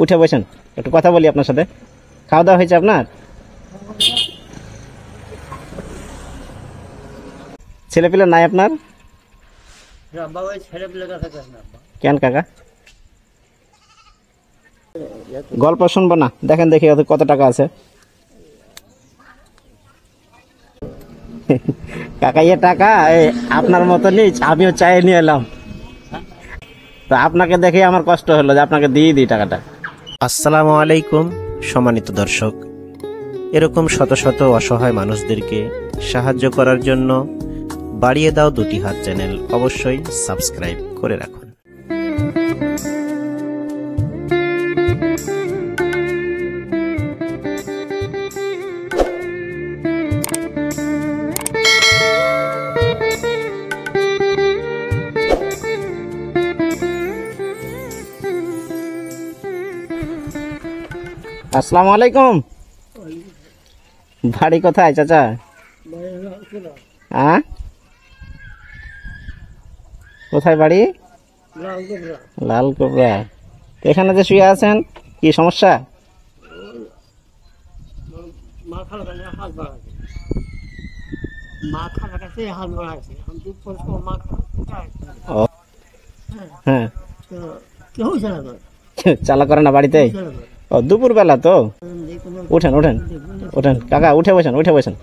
উঠে বসেন, একটু কথা বলি আপনার সাথে। খাওয়া দাওয়া হয়েছে আপনার? ছেলে পেলে নাই আপনার? কেন কাকা? গল্প শুনবো না, দেখেন দেখি ওদের কত টাকা আছে। কাকা এ টাকা আপনার মতনই আমিও চাই নিয়ে এলাম, তো আপনাকে দেখে আমার কষ্ট হলো যে আপনাকে দিয়ে দিই টাকাটা। আসসালামু আলাইকুম সম্মানিত দর্শক, এরকম শত শত অসহায় মানুষদেরকে সাহায্য করার জন্য বাড়িয়ে দাও দুটি হাত চ্যানেল অবশ্যই সাবস্ক্রাইব করে রাখুন। আসসালামু আলাইকুম। বাড়ি কোথায় চাচা? হ্যাঁ, কোথায় বাড়ি? লালকোবরা। এখানে যে শুয়ে আছেন, কি সমস্যা? হ্যাঁ, চালা করে না বাড়িতে? ও দুপুর বেলা তো। উঠেন উঠেন উঠেন কাকা, উঠে বসেন, উঠে বসেন,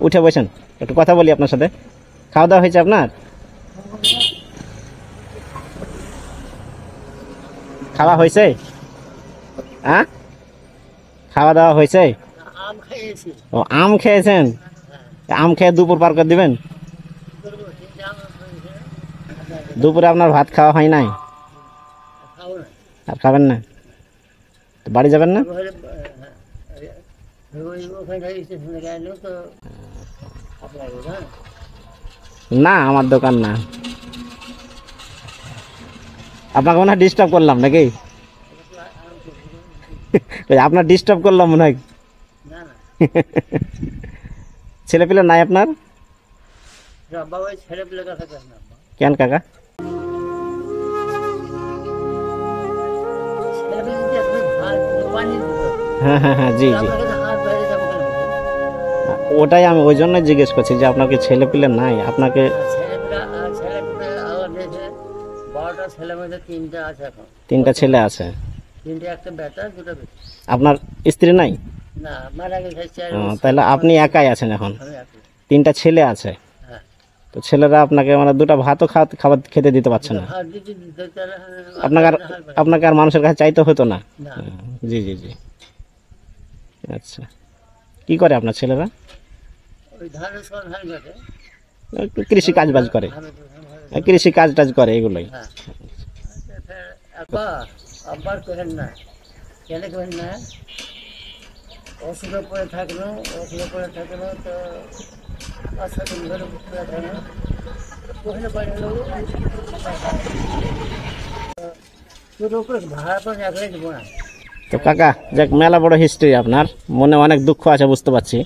উঠে বসেন, একটু কথা বলি আপনার সাথে। খাওয়া দাওয়া হয়েছে আপনার? খাওয়া হয়েছে? হ্যাঁ, খাওয়া দাওয়া হয়েছে? ও আম খেয়েছেন? আম খেয়ে দুপুর পার করে দিবেন? দুপুরে আপনার ভাত খাওয়া হয় নাই? আর খাবেন না? বাড়ি যাবেন না? না, আমার দোকান না। আপনাকে মনে হয় ডিস্টার্ব করলাম নাকি? আপনার ডিস্টার্ব করলাম মনে হয়। ছেলে পেলে নাই আপনার? কেন কাকা? হ্যাঁ হ্যাঁ হ্যাঁ, জি জি, ওটাই আমি ওই জন্য জিজ্ঞেস করছি যে আপনাকে ছেলে পেলে নাই আপনাকে। তিনটা ছেলে আছে? আপনার স্ত্রী নাই? তাহলে আপনি একাই আছেন এখন? তিনটা ছেলে আছে, তো ছেলেরা আপনাকে মানে দুটা ভাতও খাবার খেতে দিতে পারছে না? আপনাকে আর মানুষের কাছে চাইতে হতো না? জি জি জি, আচ্ছা। কি করে আপনার ছেলেরা? একটু কৃষি কাজ বাজ করে, কৃষি কাজ টাজ করে এগুলোই। অসুখে পড়ে থাকলো তো তো কাকা যাক, মেলা বড় হিস্ট্রি আপনার, মনে অনেক দুঃখ আছে বুঝতে পারছি।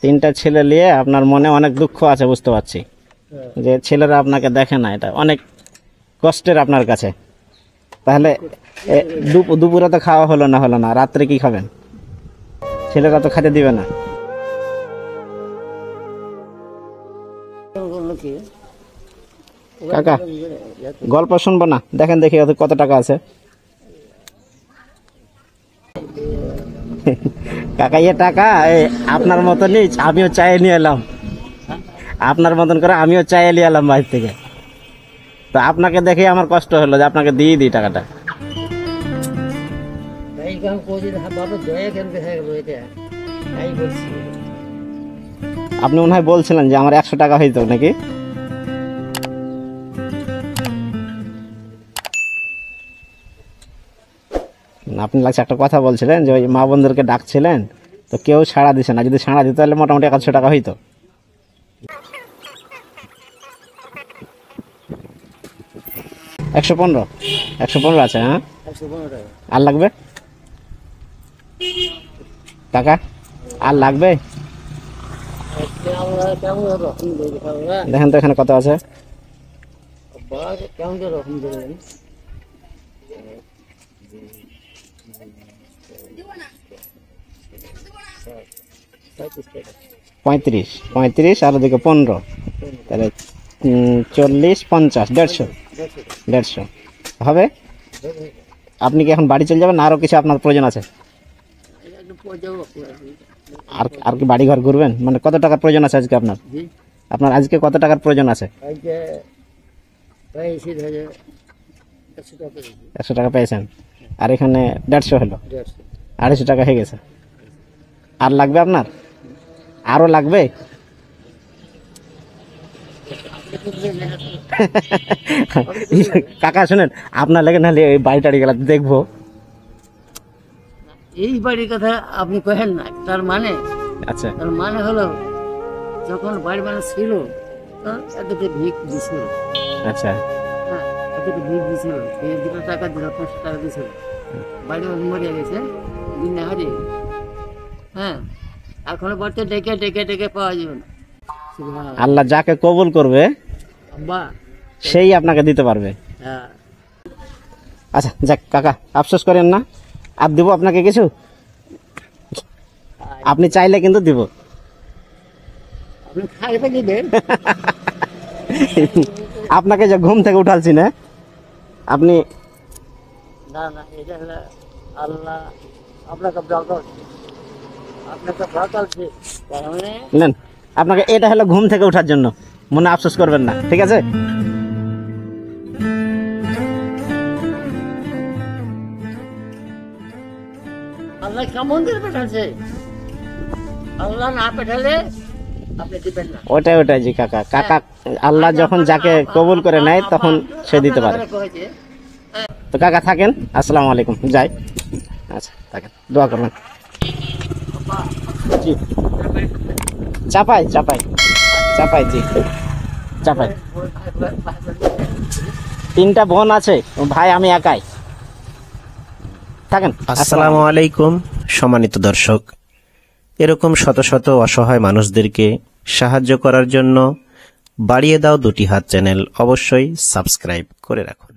তিনটা ছেলে নিয়ে আপনার মনে অনেক দুঃখ আছে বুঝতে পারছি, যে ছেলেরা আপনাকে দেখে না, এটা অনেক কষ্টের আপনার কাছে। তাহলে দুপুরে তো খাওয়া হলো না, রাত্রে কি খাবেন? ছেলেরা তো খেতে দিবে না। কাকা গল্প শুনবো না, দেখেন দেখি ওদের কত টাকা আছে। কাকা এ টাকা আপনার মতনই আমিও চাই নিয়ে এলাম, আপনার মতন করে আমিও চাই নিয়ে এলাম বাইরে থেকে, তো আপনাকে দেখে আমার কষ্ট হলো যে আপনাকে দিয়ে দিই টাকাটা। আপনি মনে হয় বলছিলেন যে আমার 100 টাকা হইতো নাকি? আপনি লাগছে একটা কথা বলছিলেন যে ওই মা বোনদেরকে ডাকছিলেন, তো কেউ সাড়া দিছে না, যদি সাড়া দিত তাহলে মোটামুটি 100 টাকা হইতো। একশো পনেরো আছে? হ্যাঁ, আর লাগবে টাকা? আর লাগবে? দেখেন তো এখানে কত আছে। পঁয়ত্রিশ, 35 আর ওদিকে 15, তাহলে 40, 50, 150, 150 হবে। আপনি কি এখন বাড়ি চলে যাবেন না আরো কিছু আপনার প্রয়োজন আছে? আর কি বাড়ি ঘর ঘুরবেন? মানে কত টাকার প্রয়োজন আছে আজকে আপনার? আপনার আজকে কত টাকার প্রয়োজন আছে? 100 টাকা পেয়েছেন, আর এখানে 150 হলো, 250 টাকা হয়ে গেছে। আর লাগবে আপনার? আরো লাগবে? কাকা শুনেন, আপনার লেগে নাহলে এই বাড়ি টাড়ি গেলা দেখবো। এই বাড়ির কথা আপনি কহেন না, তার মানে আচ্ছা, তার মানে হলো যখন বাড়ি মানুষ ছিল এতটা ভিক দিছিল, আচ্ছা, হ্যাঁ এতটা ভিক দিছিল, সেই 2 টাকা দিল, 500 টাকা দিছিল, বাড়ি মরিয়া গেছে, দিন না হারিয়ে, হ্যাঁ এখনো বলতে ডেকে ডেকে ডেকে পাওয়া যাবে না। সুবহানাল্লাহ। আল্লাহ যাকে কবুল করবে আব্বা, সেই আপনাকে দিতে পারবে। হ্যাঁ আচ্ছা যাক কাকা, আফসোস করেন না, আর দিব আপনাকে কিছু, আপনি চাইলে কিন্তু দিব। আপনি খাইবে দিবেন। আপনাকে যে ঘুম থেকে উঠালছি না, আপনি না না, এটা হলো আল্লাহ আপনাকে বরকত, আপনাকে বরকত দিবে, তার মানে নেন, আপনাকে এটা হলো ঘুম থেকে ওঠার জন্য, মনে আফসোস করবেন না, ঠিক আছে? আল্লাহ কেমন করে পাঠাচ্ছে, আল্লাহ না পাঠালে আপনি দিবেন না। ওটাই জি কাকা, কাকা আল্লাহ যখন যাকে কবুল করে নেয় তখন সে দিতে পারে। তো কাকা থাকেন, আসসালামু আলাইকুম, যাই। আচ্ছা থাকেন, দোয়া করবেন। জি চাপাই চাপাই চাপাই, জি চাপাই। 3টা বোন আছে, ভাই আমি একাই। থাকেন। আসসালামু আলাইকুম সম্মানিত দর্শক, এরকম শত শত অসহায় মানুষদেরকে সাহায্য করার জন্য বাড়িয়ে দাও 2টি হাত চ্যানেল অবশ্যই সাবস্ক্রাইব করে রাখুন।